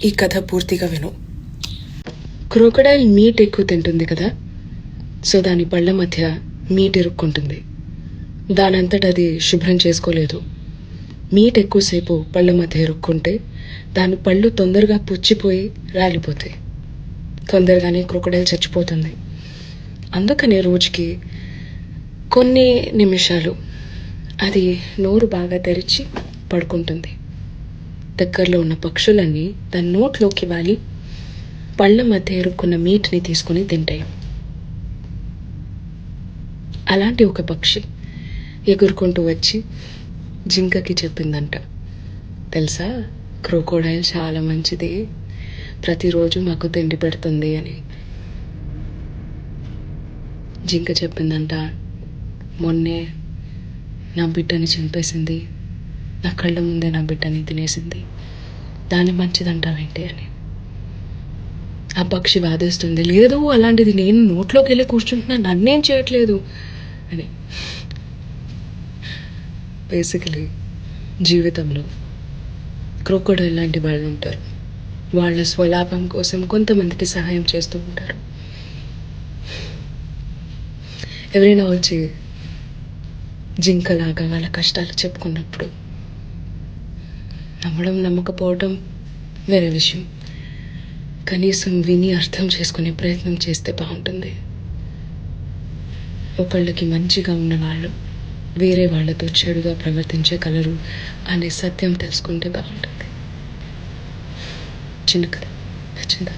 ఈ కథ పూర్తిగా విను. క్రోకడైల్ మీట్ ఎక్కువ తింటుంది కదా, సో దాని పళ్ళ మధ్య మీట్ ఇరుక్కుంటుంది. దానంతట అది శుభ్రం చేసుకోలేదు. మీట్ ఎక్కువసేపు పళ్ళ మధ్య ఇరుక్కుంటే దాని పళ్ళు తొందరగా పుచ్చిపోయి రాలిపోతాయి. తొందరగానే క్రోకడైల్ చచ్చిపోతుంది. అందుకనే రోజుకి కొన్ని నిమిషాలు అది నోరు బాగా తెరిచి పడుకుంటుంది. దగ్గరలో ఉన్న పక్షులన్నీ దాని నోట్లోకి వాలి పళ్ళ మధ్య ఇరుక్కున్న మీట్ని తీసుకొని తింటాయి. అలాంటి ఒక పక్షి ఎగురుకుంటూ వచ్చి జింకకి చెప్పిందంట, తెలుసా, క్రోకోడైల్ చాలా మంచిది, ప్రతిరోజు మాకు తిండి పెడుతుంది అని. జింక చెప్పిందంట, మొన్నే నా బిడ్డని చంపేసింది, నా కళ్ళ ముందే నా బిడ్డని తినేసింది, దాన్ని మంచిదంటావేంటి అని. ఆ పక్షి వాదిస్తుంది, లేదు అలాంటిది నేను నోట్లోకి వెళ్ళి కూర్చుంటున్నా, నన్నేం చేయట్లేదు అని. బేసికలీ జీవితంలో క్రోకోడైల్ లాంటి వాళ్ళు ఉంటారు. వాళ్ళ స్వలాభం కోసం కొంతమందికి సహాయం చేస్తూ ఉంటారు. ఎవరైనా వచ్చి జింకలాగా వాళ్ళ కష్టాలు చెప్పుకున్నప్పుడు నమ్మడం నమ్మకపోవడం వేరే విషయం, కనీసం విని అర్థం చేసుకునే ప్రయత్నం చేస్తే బాగుంటుంది. ఒకళ్ళకి మంచిగా ఉన్న వాళ్ళు వేరే వాళ్ళతో చెడుగా ప్రవర్తించగలరు అనే సత్యం తెలుసుకుంటే బాగుంటుంది. చిన్న కథ నచ్చిందా?